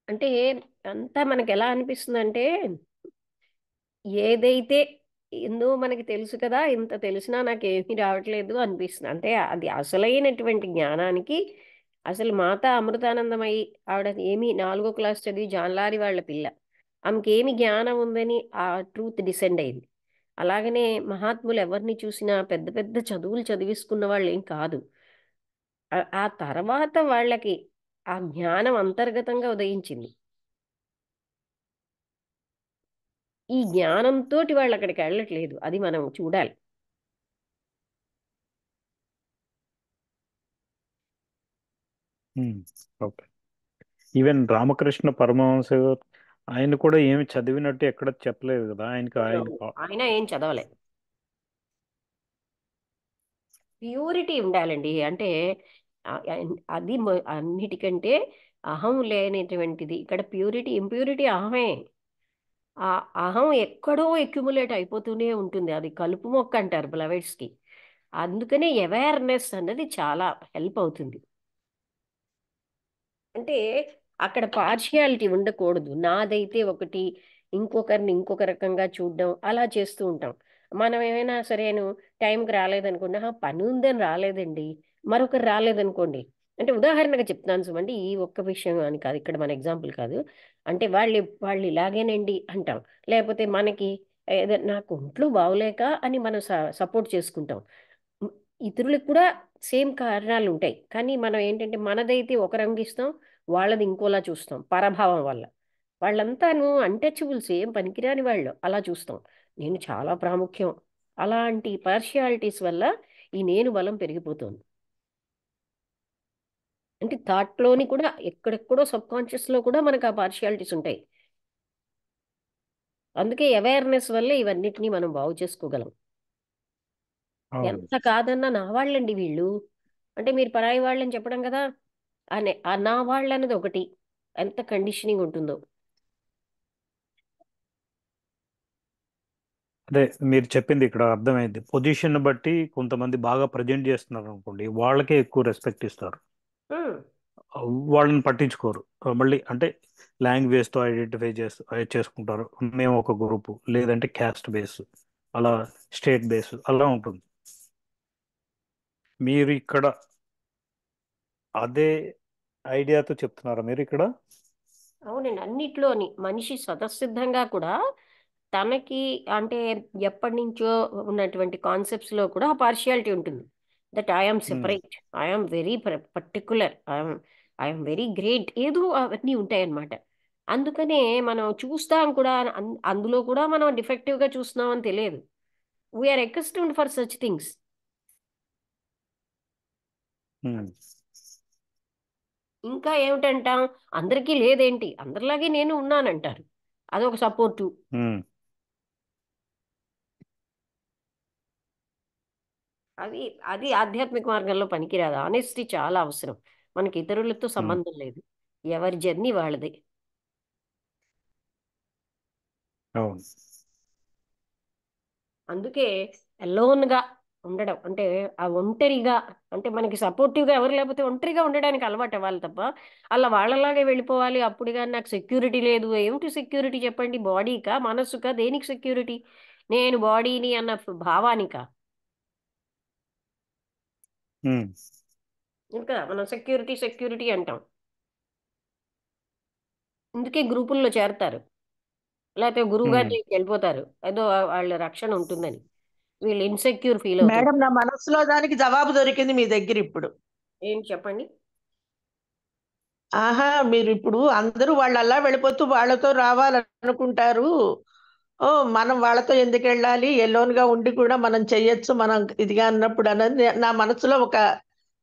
అంటే అంతా మనకి ఎలా అనిపిస్తుందంటే ఏదైతే ఏందో మనకి తెలుసు కదా, ఇంత తెలిసినా నాకేమీ రావట్లేదు అనిపిస్తుంది. అంటే అది అసలైనటువంటి జ్ఞానానికి అసలు మాత అమృతానందమయి ఆవిడ ఏమి 4వ క్లాస్ చదివి జాన్లారి వాళ్ళ పిల్ల, ఆమెకేమి జ్ఞానం ఉందని ఆ ట్రూత్ డిసెండ్ అయింది. అలాగనే మహాత్ములు ఎవరిని చూసినా పెద్ద పెద్ద చదువులు చదివిస్తున్న వాళ్ళు ఏం కాదు. ఆ తర్వాత వాళ్ళకి ఆ జ్ఞానం అంతర్గతంగా ఉదయించింది. ఈ జ్ఞానంతోటి వాళ్ళు అక్కడికి వెళ్ళట్లేదు, అది మనం చూడాలి. ఓకే. ఈవెన్ రామకృష్ణ పరమహంస గారు, ఆయన కూడా ఏమి చదివినట్టు ఎక్కడ చెప్పలేదు కదా ఆయనకి. ఆయన ఆయన ఏం చదవలే. ప్యూరిటీ ఉండాలండి. అంటే అది అన్నిటికంటే అహం లేనటువంటిది. ఇక్కడ ప్యూరిటీ ఇంప్యూరిటీ అహమే. ఆ అహం ఎక్కడో ఎక్యుములేట్ అయిపోతూనే ఉంటుంది. అది కలుపు మొక్క అంటారు బ్లవెట్స్కి. అందుకనే అవేర్నెస్ అన్నది చాలా హెల్ప్ అవుతుంది. అంటే అక్కడ పార్షియాలిటీ ఉండకూడదు. నాదైతే ఒకటి, ఇంకొకరిని ఇంకొక రకంగా చూడడం అలా చేస్తూ ఉంటాం. మనం ఏమైనా సరేను టైంకి రాలేదనుకోండి, పని ఉందని రాలేదండి, మరొకరు రాలేదనుకోండి. అంటే ఉదాహరణగా చెప్తున్నాను సుమండి, ఈ ఒక్క విషయం అని కాదు, ఇక్కడ మన ఎగ్జాంపుల్ కాదు. అంటే వాళ్ళు వాళ్ళు ఇలాగేనండి అంటాం. లేకపోతే మనకి నాకు ఒంట్లో బాగోలేక అని మనం సపోర్ట్ చేసుకుంటాం. ఉ- ఇతరులకు కూడా సేమ్ కారణాలు ఉంటాయి, కానీ మనం ఏంటంటే మనదైతే ఒక రంగు ఇస్తాం, వాళ్ళది ఇంకోలా చూస్తాం పరభావం వల్ల. వాళ్ళంతాను అన్టచబుల్స్, ఏం పనికిరాని వాళ్ళు అలా చూస్తాం. నేను చాలా ప్రాముఖ్యం. అలాంటి పార్షియాలిటీస్ వల్ల ఈ నేను బలం పెరిగిపోతుంది. అంటే థాట్లోని కూడా ఎక్కడెక్కడో సబ్కాన్షియస్లో కూడా మనకు ఆ పార్షియాలిటీస్ ఉంటాయి. అందుకే అవేర్నెస్ వల్లే ఇవన్నిటినీ మనం బాగు చేసుకోగలం. అవును. ఎంత కాదన్నా నా వాళ్ళండి వీళ్ళు, అంటే మీరు పరాయి వాళ్ళని చెప్పడం కదా, అనే ఆ నా వాళ్ళు అన్నది ఒకటి, ఎంత కండిషనింగ్ ఉంటుందో. అదే మీరు చెప్పింది ఇక్కడ అర్థమైంది. పొజిషన్ బట్టి కొంతమంది బాగా ప్రజెంట్ చేస్తున్నారు అనుకోండి, వాళ్ళకే ఎక్కువ రెస్పెక్ట్ ఇస్తారు. ఉమ్, వాళ్ళని పట్టించుకోరు. మళ్ళీ అంటే లాంగ్వేజ్తో ఐడెంటిఫై చేసుకుంటారు. మేము ఒక గ్రూపు, లేదంటే క్యాస్ట్ బేస్, అలా స్టేట్ బేస్ అలా ఉంటుంది. మీరు ఇక్కడ అదే ఐడియాతో చెప్తున్నారా మీరు ఇక్కడ? అవునండి. అన్నిట్లోని మనిషి స్వతసిద్ధంగా కూడా తనకి, అంటే ఎప్పటి నుంచో ఉన్నటువంటి కాన్సెప్ట్స్లో కూడా పార్షియాలిటీ ఉంటుంది. That I'm um, separate, I'm very particular, I'm very great, ఏదో అవన్నీ ఉంటాయన్నమాట. అందుకనే మనం చూస్తాం కూడా, అందులో కూడా మనం డిఫెక్టివ్గా చూస్తున్నామని తెలియదు. We are accustomed for such things. Um, ఇంకా ఏమిటంటాం, అందరికీ లేదేంటి, అందరిలాగే నేను ఉన్నానంటారు. అదొక సపోర్టు. ఉమ్, అది అది ఆధ్యాత్మిక మార్గంలో పనికిరాదు. ఆనెస్టీ చాలా అవసరం. మనకి ఇతరులతో ఉమ్. సంబంధం లేదు, ఎవరి జర్నీ వాళ్ళది. అవును. అందుకే అలోన్గా ఉండడం అంటే, ఆ ఒంటరిగా, అంటే మనకి సపోర్టివ్గా ఎవరు లేకపోతే ఒంటరిగా ఉండడానికి అలవాటు అవ్వాలి తప్ప, అలా వాళ్ళలాగే వెళ్ళిపోవాలి అప్పుడు కానీ నాకు సెక్యూరిటీ లేదు. ఏమిటి సెక్యూరిటీ చెప్పండి? బాడీకా, మనస్సుకా, దేనికి సెక్యూరిటీ? నేను బాడీని అన్న భావానికా? ఉమ్, ఇంకా మనం సెక్యూరిటీ సెక్యూరిటీ అంటాం. అందుకే గ్రూపుల్లో చేరతారు, లేకపోతే గురువు గారి ఉమ్. దగ్గరికి వెళ్ళిపోతారు, ఏదో వాళ్ళ రక్షణ ఉంటుందని. వీళ్ళు ఇన్సెక్యూర్ ఫీల్ అవుతుంటారు. మేడం, నా మనసులో దానికి జవాబు దొరికింది మీ దగ్గర ఇప్పుడు. ఏంటి చెప్పండి? ఆహా, మీరు ఇప్పుడు అందరూ వాళ్ళలా వెళ్ళిపోతూ వాళ్ళతో రావాలనుకుంటారు. ఓ, మనం వాళ్ళతో ఎందుకు వెళ్ళాలి, ఎలోన్ గా ఉండి కూడా మనం చెయ్యొచ్చు మనం ఇదిగా అన్నప్పుడు అన్నది నా మనసులో ఒక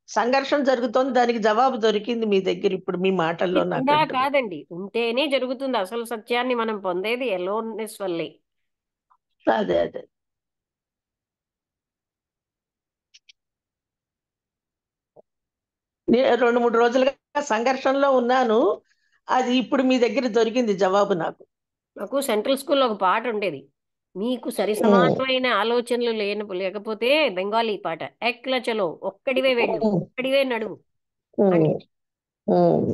సంఘర్షణ జరుగుతోంది. దానికి జవాబు దొరికింది మీ దగ్గర ఇప్పుడు మీ మాటల్లో నాకు లేకుండా అంటున్నా. కాదండి, ఉంటేనే జరుగుతుంది. అసలు సత్యాన్ని మనం పొందేది ఎలోన్నెస్ వల్లే. అదే అదే. రెండు మూడు రోజులుగా సంఘర్షణలో ఉన్నాను. అది ఇప్పుడు మీ దగ్గర దొరికింది జవాబు నాకు. నాకు సెంట్రల్ స్కూల్లో ఒక పాట ఉండేది, మీకు సరి ఉమ్, సమానమైన ఆలోచనలు లేకపోతే బెంగాలీ పాట, ఎక్ల చలో, ఒక్కడివే వెళ్ళు, ఉమ్, ఒక్కడివే నడువు అని. Um, um.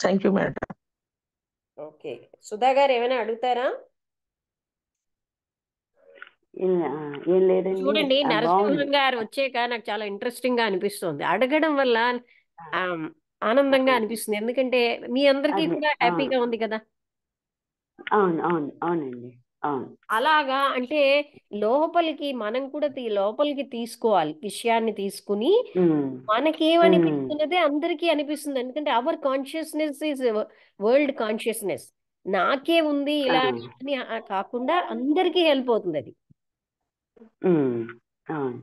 Thank you madam. Okay, Sudha గారు ఏమైనా అడుగుతారా? ఏం లేదండి. చూడండి, బాగుంది. నరసింహం గారు వచ్చాక నాకు చాలా ఇంట్రెస్టింగ్ గా అనిపిస్తుంది. అడగడం వల్ల ఆ, ఆనందంగా అనిపిస్తుంది. ఎందుకంటే మీ అందరికీ అదే కూడా హ్యాపీగా ఉంది కదా. అవును అవును అవునండి. అవును. అలాగా అంటే లోపలికి మనం కూడా లోపలికి తీసుకోవాలి, విషయాన్ని తీసుకుని ఉమ్, ఉమ్, మనకేమనిపిస్తున్నదే అందరికీ అనిపిస్తుంది. ఎందుకంటే hour consciousness is world consciousness. నాకే ఉంది ఆ, ఇలా అని కాకుండా అందరికీ హెల్ప్ అవుతుంది అది. ఉమ్, అవును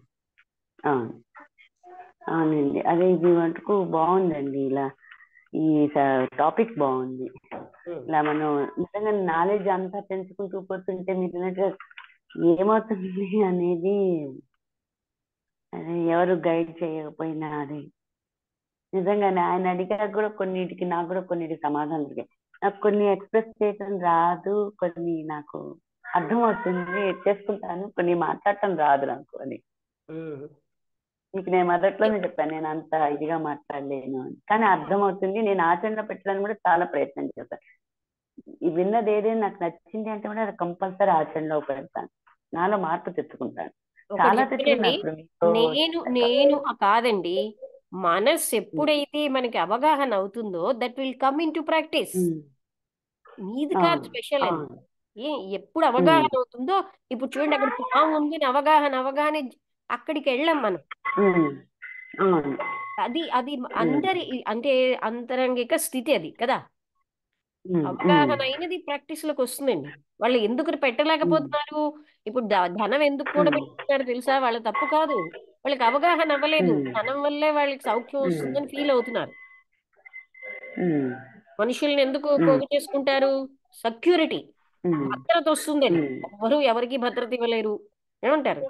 అవును అవునండి. అదే ఇది మటుకు బాగుందండి. ఇలా ఈ టాపిక్ బాగుంది. ఉమ్. ఇలా మనం నిజంగా నాలెడ్జ్ అంతా పెంచుకుంటూ పోతుంటే మీరు అన్నట్టుగా ఏమవుతుంది అనేది అదే ఎవరు గైడ్ చేయకపోయినా అది నిజంగానే ఆయన అడిగాక కూడా కొన్నిటికి నాకు కూడా కొన్నిటికి సమాధానం దొరికాయి. నాకు కొన్ని ఎక్స్ప్రెస్ చేయటం రాదు, కొన్ని నాకు అర్థమవుతుంది చేసుకుంటాను, కొన్ని మాట్లాడటం రాదు నాకు అని. ఉమ్. మీకు నేను మొదట్లోనే చెప్పాను నేను అంత ఇదిగా మాట్లాడలేను అని. కానీ అర్థమవుతుంది. నేను ఆచరణలో పెట్టడానికి కూడా చాలా ప్రయత్నం చేశాను. ఈ విన్నది ఏదైనా నాకు నచ్చింది అంటే కూడా అది కంపల్సరీ ఆచరణలో పెడతాను, నాలో మార్పు తెచ్చుకుంటాను. ఒకటి చాలా చెప్తానండి, తెచ్చుకున్నాను ఇప్పుడు మీతో. నేను కాదండి, మనస్సు ఎప్పుడైతే మనకి అవగాహన అవుతుందో that will come in to practice. Um, మీది కాదు అవును స్పెషల్ అది. అవును ఎప్పుడు ఉమ్, అవగాహన అవుతుందో, ఇప్పుడు చూడండి అక్కడ పాము ఉంది అని అవగాహన అవగానే అక్కడికి వెళ్ళాం మనం. ఉమ్, అవును అది అది ఉమ్, అందరి అంటే అంతరంగిక స్థితి అది కదా. ఉమ్, ఉమ్, అవగాహన అయినది ప్రాక్టీస్ లోకి వస్తుందండి. వాళ్ళు ఎందుకు ఉమ్, పెట్టలేకపోతున్నారు? ఇప్పుడు ధనం ఎందుకు కూడా ఉమ్, పెట్టుకుంటారు తెలుసా? వాళ్ళ తప్పు కాదు, వాళ్ళకి అవగాహన అవ్వలేదు. ఉమ్, ధనం వల్లే వాళ్ళకి సౌఖ్యం ఉమ్, వస్తుందని ఫీల్ అవుతున్నారు. ఉమ్, మనుషుల్ని ఎందుకు ఉమ్, పోగు చేసుకుంటారు? సెక్యూరిటీ, ఉమ్, భద్రత వస్తుందని. ఉమ్, ఎవ్వరూ ఎవరికి భద్రత ఇవ్వలేరు. ఏమంటారు?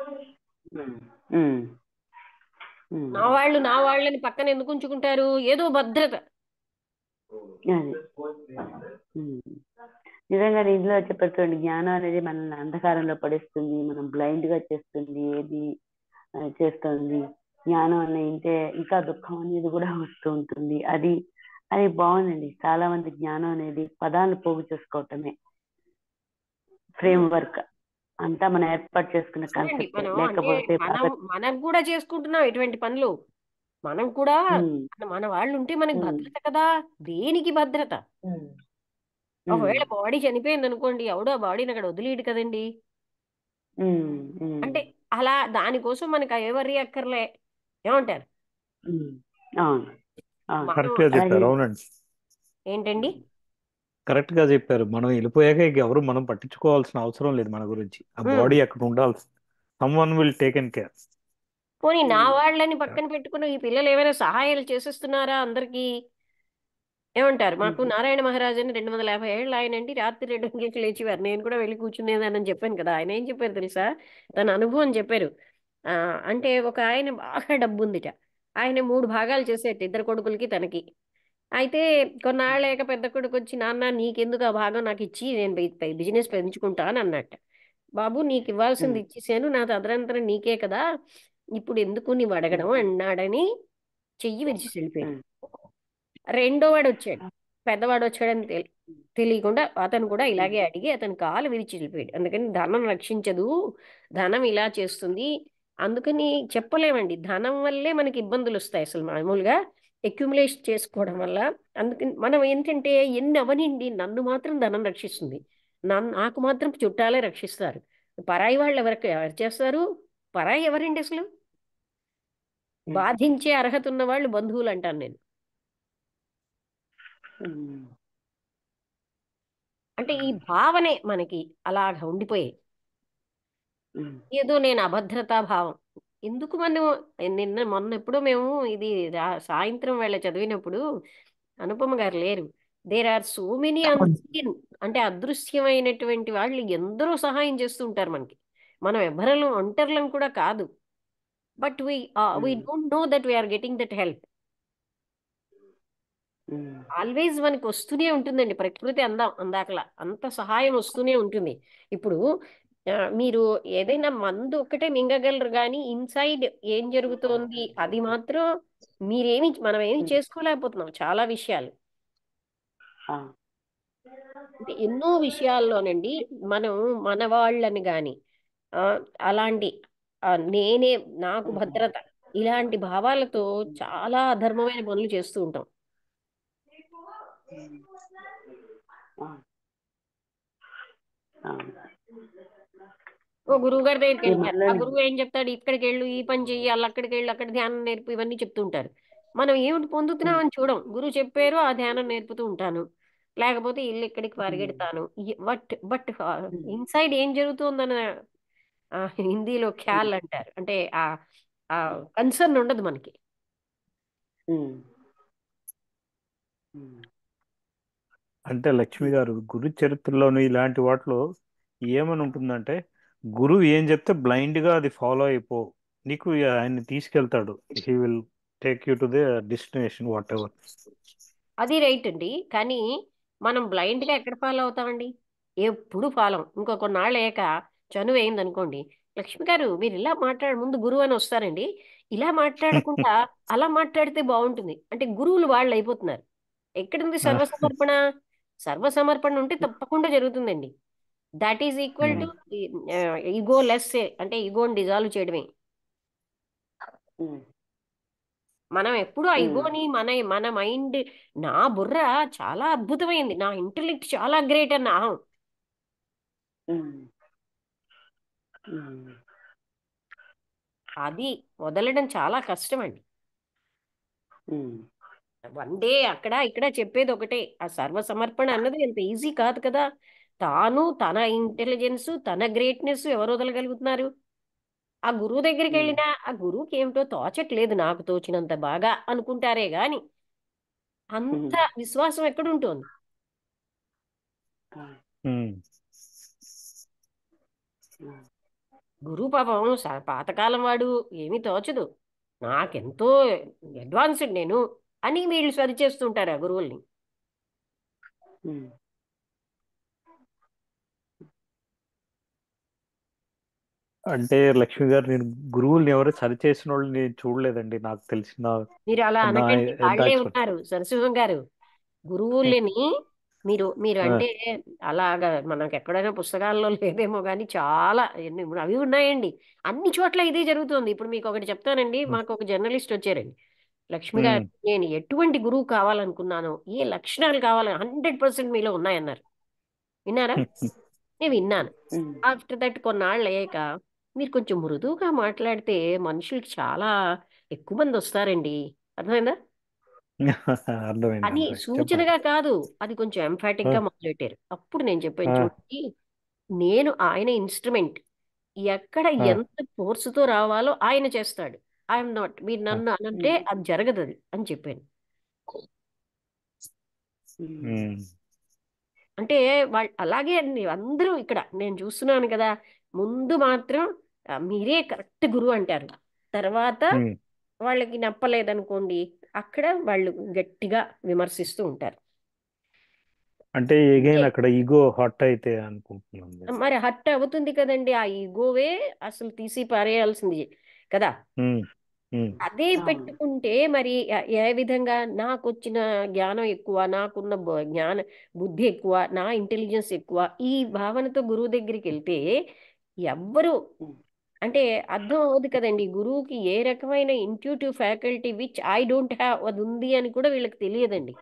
ఉమ్, ఉమ్, ఉమ్. నా వాళ్ళని పక్కన ఎందుకు ఉంచుకుంటారు? ఏదో భద్రత. అది ఉమ్. నిజంగా ఇందులో చెప్పేటువంటి జ్ఞానం అనేది మనల్ని అంధకారంలో పడేస్తుంది, మనం బ్లైండ్ గా చేస్తుంది, ఏది చేస్తుంది. జ్ఞానం అంటే ఇంకా దుఃఖం అనేది కూడా వస్తూ ఉంటుంది. అది అది బాగుందండి. చాలా మంది జ్ఞానం అనేది పదాలను పోగు చేసుకోవటమే ఫ్రేమ్ వర్క్ అంతా మనం ఏర్పాటు చేసుకున్న చూడండి, కాన్సెప్ట్ మనం అంటే లేకపోతే మనం కూడా చేసుకుంటున్నాం ఇటువంటి పనులు. మనం కూడా ఉమ్, మన వాళ్ళు ఉంటే మనకి ఉమ్, భద్రత కదా. దేనికి భద్రత? ఉమ్, ఉమ్, ఒకవేళ బాడీ చనిపోయింది అనుకోండి, ఎవడో ఆ బాడీని అక్కడ వదిలేయడు కదండి. ఉమ్, ఉమ్, అంటే అలా దానికోసం మనకి ఎవరి అక్కర్లే. ఏమంటారు? ఉమ్. అవును అవును మనం కరెక్ట్ గా అలాగే చెప్పారు. అవునండి, ఏంటండి? కరెక్ట్ గా చెప్పారు. మనం వెళ్ళిపోయాక ఇక ఎవరు మనం పట్టించుకోవాల్సిన అవసరం లేదు మన గురించి. ఆ ఉమ్. బాడీ అక్కడ ఉండాల్సి, some one will taken care. పోనీ నా వాళ్ళని పక్కన పెట్టుకుని ఈ పిల్లలు ఏమైనా సహాయాలు చేసేస్తున్నారా అందరికీ? ఏమంటారు? మాకు నారాయణ మహారాజు అని 250 ఏళ్ళు ఆయనండి, రాత్రి 2 గంటలకు లేచేవారు. నేను కూడా వెళ్ళి కూర్చునేదానని చెప్పాను కదా. ఆయన ఏం చెప్పారు తెలుసా? తన అనుభవం చెప్పారు. ఆ అంటే ఒక ఆయన బాగా డబ్బు ఉందిట. ఆయన 3 భాగాలు చేసేట, ఇద్దరు కొడుకులకి తనకి. అయితే కొన్నాళ్ళేక పెద్ద కొడుకు వచ్చి, నాన్న నీకెందుకు ఆ భాగం నాకు ఇచ్చి నేను బిజినెస్ పెంచుకుంటాను అన్నట్ట. బాబు నీకు ఇవ్వాల్సింది ఇచ్చేసాను, నా తదనంతరం నీకే కదా, ఇప్పుడు ఎందుకు నీవు అడగడం అన్నాడని చెయ్యి విరిచి వెళ్ళిపోయాడు. రెండోవాడు వచ్చాడు, పెద్దవాడు వచ్చాడని తెలియకుండా అతను కూడా ఇలాగే అడిగి అతని కాలు విరిచి వెళ్ళిపోయాడు. అందుకని ధనం రక్షించదు, ధనం ఇలా చేస్తుంది. అందుకని చెప్పలేమండి, ధనం వల్లే మనకి ఇబ్బందులు వస్తాయి అసలు మామూలుగా అక్యుములేట్ చేసుకోవడం వల్ల. అందుకని మనం ఏంటంటే ఎన్ని అవనండి, నన్ను మాత్రం ధనం రక్షిస్తుంది, నాకు మాత్రం చుట్టాలే రక్షిస్తారు. పరాయి వాళ్ళు ఎవరు చేస్తారు? పరాయి ఎవరండి అసలు? బాధించే అర్హత ఉన్న వాళ్ళు బంధువులు అంటాను నేను. అంటే ఈ భావనే మనకి అలాగ ఉండిపోయాయి. ఏదో నేను అభద్రతా భావం ఎందుకు మనం. మొన్న ఎప్పుడో మేము ఇది సాయంత్రం వేళ చదివినప్పుడు అనుపమ గారు లేరు. There are so many unseen, అంటే అదృశ్యమైనటువంటి వాళ్ళు ఎందరో సహాయం చేస్తూ ఉంటారు మనకి. మనం ఎవరలో ఒంటరిలం కూడా కాదు. But we don't know that we are getting that help. Always మనకి వస్తూనే ఉంటుందండి, ప్రకృతి అందాకలా అంత సహాయం వస్తూనే ఉంటుంది. ఇప్పుడు మీరు ఏదైనా మందు ఒక్కటే మింగగలరు కానీ ఇన్సైడ్ ఏం జరుగుతోంది అది మాత్రం మనం ఏమి చేసుకోలేకపోతున్నాం చాలా విషయాలు. ఆ, అంటే ఎన్నో విషయాల్లోనండి మనం మన వాళ్ళని గాని ఆ, అలాంటి నేనే నాకు భద్రత ఇలాంటి భావాలతో చాలా అధర్మమైన పనులు చేస్తూ ఉంటాం. ఆ, ఆ. ఓ గురువు గారి దగ్గరికి ఈ వెళ్తారు. ఆ మనలోని గురువు ఏం చెప్తాడు? ఇక్కడికి వెళ్ళు, ఈ పని చెయ్యి, అలా అక్కడికి వెళ్ళు, అక్కడ ధ్యానం నేర్పు, ఇవన్నీ చెప్తూ ఉంటారు. మనం ఏమిటి పొందుతున్నాం అని చూడం. గురువు చెప్పారు, ఆ ధ్యానం నేర్పుతూ ఉంటాను, లేకపోతే ఇల్లు ఇక్కడికి పరిగెడతాను. బట్ ఇన్సైడ్ ఏం జరుగుతుందన్న హిందీలో ఖ్యాల్ అంటారు. అంటే ఆ ఆ కన్సర్న్ ఉండదు మనకి. అంటే లక్ష్మి గారు గురు చరిత్రలోను ఇలాంటి వాటిలో ఏమని ఉంటుందంటే, గురువు ఏం చెప్తే బ్లైండ్ గా అది ఫాలో అయిపో, నీకు ఆయన్ని తీసుకెళ్తాడు. He will take you to the destination what ever. అది రైట్ అండి. కానీ మనం బ్లైండ్ గా ఎక్కడ ఫాలో అవుతామండి? ఎప్పుడు ఫాలో ఇంకో కొన్నాళ్ళు అయ్యాక చనువు అయింది అనుకోండి, లక్ష్మి గారు మీరు ఇలా మాట్లాడ ముందు గురువు అని వస్తారండి. ఇలా మాట్లాడకుండా అలా మాట్లాడితే బాగుంటుంది అంటే గురువులు వాళ్ళు అయిపోతున్నారు. ఎక్కడుంది సర్వసమర్పణ? సర్వసమర్పణ ఉంటే తప్పకుండా జరుగుతుందండి. That is equal to ego less, అంటే ఈగోని డిజాల్వ్ చేయడమే. మనం ఎప్పుడు ఆ ఈగోని మన మన మైండ్, నా బుర్ర చాలా అద్భుతమైంది, నా ఇంటెలెక్ట్ చాలా గ్రేట్ అన్న అహం, అది వదలడం చాలా కష్టం అండి. వన్ డే అక్కడ ఇక్కడ చెప్పేది ఒకటే, ఆ సర్వసమర్పణ అన్నది అంత ఈజీ కాదు కదా. తాను తన ఇంటెలిజెన్స్ తన గ్రేట్నెస్ ఎవరు వదలగలుగుతున్నారు? ఆ గురువు దగ్గరికి వెళ్ళినా ఆ గురువుకి ఏమిటో తోచట్లేదు, నాకు తోచినంత బాగా అనుకుంటారే గాని అంత విశ్వాసం ఎక్కడుంటోంది? గురువు పాపం పాతకాలం వాడు, ఏమీ తోచదు, నాకెంతో అడ్వాన్స్డ్ నేను అని వీళ్ళు సరి చేస్తుంటారు ఆ గురువుల్ని. అంటే లక్ష్మి గారు, నేను గురువుల్ని ఎవరు సరి చేసిన వాళ్ళు నేను చూడలేదండి, నాకు తెలిసిన మీరు అలా నా అనకండి, ఎంత వాళ్ళే ఎక్స్పర్ట్. ఉన్నారు సరసింహం గారు. గురువులని మీరు మీరు అంటే అలాగా మనకి ఎక్కడైనా పుస్తకాల్లో లేదేమో కానీ చాలా అవి ఉన్నాయండి. అన్ని చోట్ల ఇదే జరుగుతుంది. ఇప్పుడు మీకు ఒకటి చెప్తానండి. మాకు ఒక జర్నలిస్ట్ వచ్చారండి, లక్ష్మి గారు నేను ఎటువంటి గురువు కావాలనుకున్నానో, ఏ లక్షణాలు కావాలి 100% మీలో ఉన్నాయన్నారు. విన్నారా? నేను విన్నాను. ఆఫ్టర్ దట్ కొన్నాళ్ళు అయ్యాక, మీరు కొంచెం మృదువుగా మాట్లాడితే మనుషులకి చాలా ఎక్కువ మంది వస్తారండి, అర్థమైందా అర్థమైంది అని అర్థమైంది, చెప్పండి. సూచనగా కాదు, అది కొంచెం ఎంఫాటిక్ గా మొదలెట్టారు. అప్పుడు నేను చెప్పాను, చూడండి నేను ఆయన ఇన్స్ట్రుమెంట్, ఎక్కడ ఎంత ఫోర్సుతో రావాలో ఆయన చేస్తాడు. ఐఎమ్ నాట్, మీరు నన్ను అనంటే అది జరగదు అది అని చెప్పాను. అంటే వాళ్ళు అలాగే అండి అందరూ ఇక్కడ నేను చూస్తున్నాను కదా. ముందు మాత్రం మీరే కరెక్ట్ గురువు అంటారు, తర్వాత వాళ్ళకి నప్పలేదనుకోండి అక్కడ వాళ్ళు గట్టిగా విమర్శిస్తూ ఉంటారు. అంటే అంటే ఎగైన్ అక్కడ ఈగో హాట్ అయితే అనుకుంటున్నాను. మరి హర్ట్ అవుతుంది కదండి, ఆ ఈగోవే అసలు తీసి పారేయాల్సింది కదా. అదే పెట్టుకుంటే మరి ఏ విధంగా నాకు వచ్చిన జ్ఞానం ఎక్కువ, నాకున్న బుద్ధి ఎక్కువ, నా ఇంటెలిజెన్స్ ఎక్కువ, ఈ భావనతో గురువు దగ్గరికి వెళ్తే ఎవ్వరు అంటే అర్థం అవుదు కదండి. గురువుకి ఏ రకమైన intuitive faculty which I don't have అది ఉంది అని కూడా వీళ్ళకి తెలియదండి.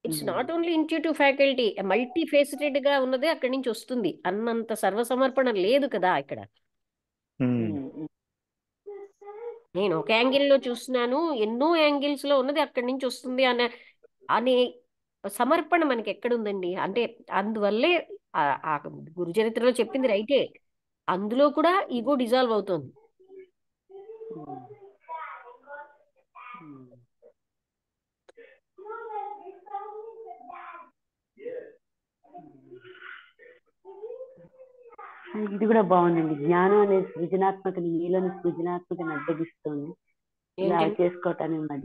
It's not only intuitive faculty, multifaceted గా ఉన్నదే అక్కడి నుంచి వస్తుంది. అన్నంత సర్వసమర్పణ లేదు కదా ఇక్కడ. నేను ఒక యాంగిల్లో చూస్తున్నాను, ఎన్నో యాంగిల్స్ లో ఉన్నది అక్కడి నుంచి వస్తుంది అనే సమర్పణ మనకి ఎక్కడుందండి? అంటే అందువల్లే ఆ ఆ గురు చరిత్రలో చెప్పింది రైటే, అందులో కూడా ఈగో డిజాల్వ్ అవుతుంది. ఇది కూడా బాగుందండి. జ్ఞానం అనేది సృజనాత్మకని, మీలోని సృజనాత్మకని అడ్డగిస్తుంది. ఇలా ఏంటండి? చేసుకోవటానికి మరి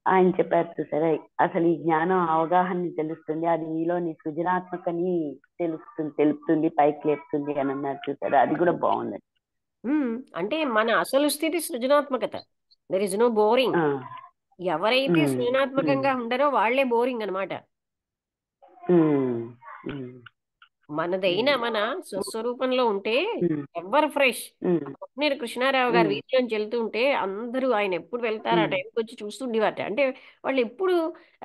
ఆయన చెప్పారు చూసారా, అసలు ఈ జ్ఞానం అవగాహన తెలుస్తుంది, అది మీలోని సృజనాత్మకని తెలుపుతుంది, పైకి లేపుతుంది అని అన్నారు చూసారా, అది కూడా బాగుందండి. అంటే మన అసలు స్థితి సృజనాత్మకత. There is no boring. ఎవరైతే ఉమ్, ఉమ్, సృజనాత్మకంగా ఉండరో వాళ్లే బోరింగ్ అన్నమాట. ఉమ్, ఉమ్, మనదైన మన స్వస్వరూపంలో ఉంటే ఉమ్, ఎవరు ఫ్రెష్. ఉమ్, నేను కృష్ణారావు గారు ఉమ్, వీధిలోంచి వెళ్తుంటే అందరూ ఆయన ఎప్పుడు వెళ్తారు ఆ ఉమ్, టైంకి వచ్చి చూస్తుండేవారట. అంటే వాళ్ళు ఎప్పుడు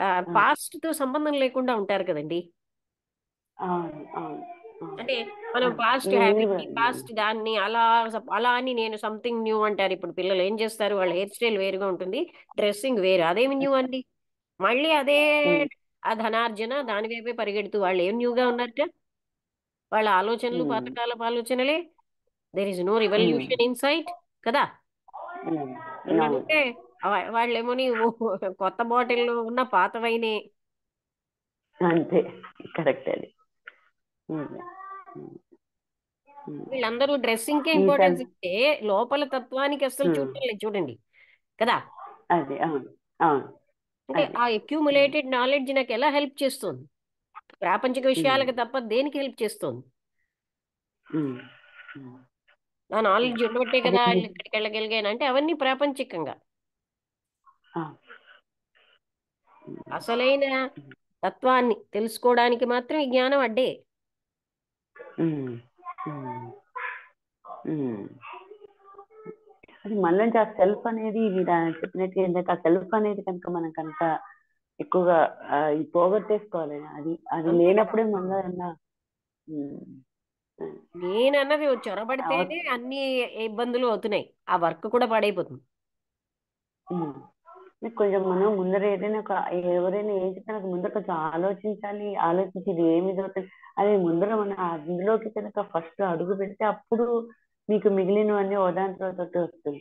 అవును, పాస్ట్ తో సంబంధం లేకుండా ఉంటారు కదండి. అవును, అవును, అవును, అంటే మనం అవును. పాస్ట్ నేను హ్యాబిట్ ని పాస్ట్ దాన్ని అలా అలా అని నేను సంథింగ్ న్యూ అంటారు. ఇప్పుడు పిల్లలు ఏం చేస్తారు, వాళ్ళ హెయిర్ స్టైల్ వేరుగా ఉంటుంది, డ్రెస్సింగ్ వేరు, అదేమి న్యూ అండి. మళ్ళీ అదే ఉమ్, ఆ ధనార్జన దాని వైపే పరిగెడుతూ వాళ్ళు ఏం న్యూగా ఉన్నట్ట. వాళ్ళ ఆలోచనలు ఉమ్, పాతకాలపు ఆలోచనలే. There is no um, revolution in sight కదా. ఉమ్, నన్ను అవును, అడిగితే వాళ్ళేమోని కొత్త బాటిల్లో ఉన్న పాత వైనే. అంతే, కరెక్ట్ అది. ఉమ్, ఉమ్, ఉమ్. వీళ్ళందరూ డ్రెస్సింగ్ కే ఈ ఇంపార్టెన్స్ తల్ ఇస్తే లోపల తత్వానికి అస్సలు ఉమ్, చూడటం లేదు చూడండి కదా. అది అవును, అవును, అంటే అది. ఆ ఉమ్, అక్యూములేటెడ్ నాలెడ్జ్ నాకు ఎలా హెల్ప్ చేస్తుంది? ప్రాపంచిక ఉమ్, విషయాలకు తప్ప దేనికి హెల్ప్ చేస్తుంది? ఉమ్, ఉమ్, నా ఉమ్. నాలెడ్జ్ ఉండబట్టే అది కదా వాళ్ళు ఇక్కడికి వెళ్ళగలిగాను అంటే అవన్నీ ప్రాపంచికంగా. ఆ, అసలైన తత్వాన్ని తెలుసుకోవడానికి మాత్రం ఈ జ్ఞానం అడ్డే. ఉమ్, ఉమ్, ఉమ్. అది మనలోంచి ఆ సెల్ఫ్ అనేది మీరు చెప్పినట్టుగా ఇందాక ఆ సెల్ఫ్ అనేది కనుక మనం కనుక ఎక్కువగా ఈ పోగొట్టేసుకోవాలి. అది అది అంతే కదా. లేనప్పుడే మనలో ఉన్న ఉమ్, నేనన్నది అవ- చొరబడితేనే అన్ని ఇబ్బందులు అవుతున్నాయి, ఆ వర్క్ కూడా పాడైపోతుంది. ఉమ్. మీకు కొంచెం మనం ముందర ఏదైనా ఒక ఎవరైనా ఏం చెప్పినా ముందర కొంచెం ఆలోచించాలి. ఆలోచించి ఇది ఏమి జరుగుతుంది అది ముందర మనం అందులోకి కనుక ఫస్ట్ అడుగు పెడితే అప్పుడు మీకు మిగిలినవన్నీ ఓదాని తర్వాత వస్తుంది.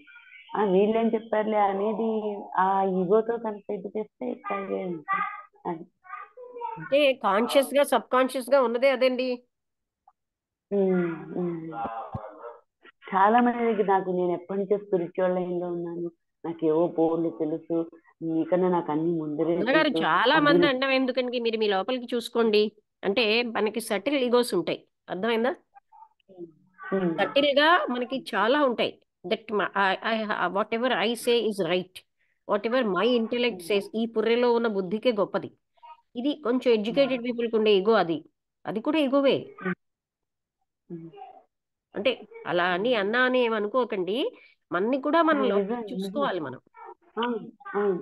వీళ్ళేం చెప్పారులే అనేది ఆ ఈగోతో కనుక ఇది చేస్తే ఇట్లాగే ఉంటుంది. అది అంటే కాన్షియస్ గా సబ్ కాన్షియస్ గా ఉన్నదే అదండి. ఉమ్, ఉమ్. చాలా మందికి నాకు నేను ఎప్పటి నుంచో స్పిరిచువల్ లైన్ లో ఉన్నాను, నాకు ఏవో పోర్లు తెలుసు, నీకన్నా నాకు అన్ని ముందరే గురుగారు తెలుసు చాలా మంది అర్జున. అండం ఎందుకండి, మీరు మీ లోపలికి చూసుకోండి. అంటే మనకి సటిల్ ఈగోస్ ఉంటాయి, అర్థమైందా? ఉమ్, సటిల్ గా మనకి చాలా ఉంటాయి. That what ever I say is right, what ever my intellect says, ఈ పుర్రెలో ఉన్న బుద్ధికే గొప్పది. ఇది కొంచెం ఎడ్యుకేటెడ్ పీపుల్కి ఉండే ఈగో. అది అది కూడా ఈగోవే. ఉమ్, అంటే అలా అని అన్నా అని ఏమనుకోకండి, మన్ని కూడా మన లోపల నిజం నిజం. చూసుకోవాలి మనం. అవును, అవును.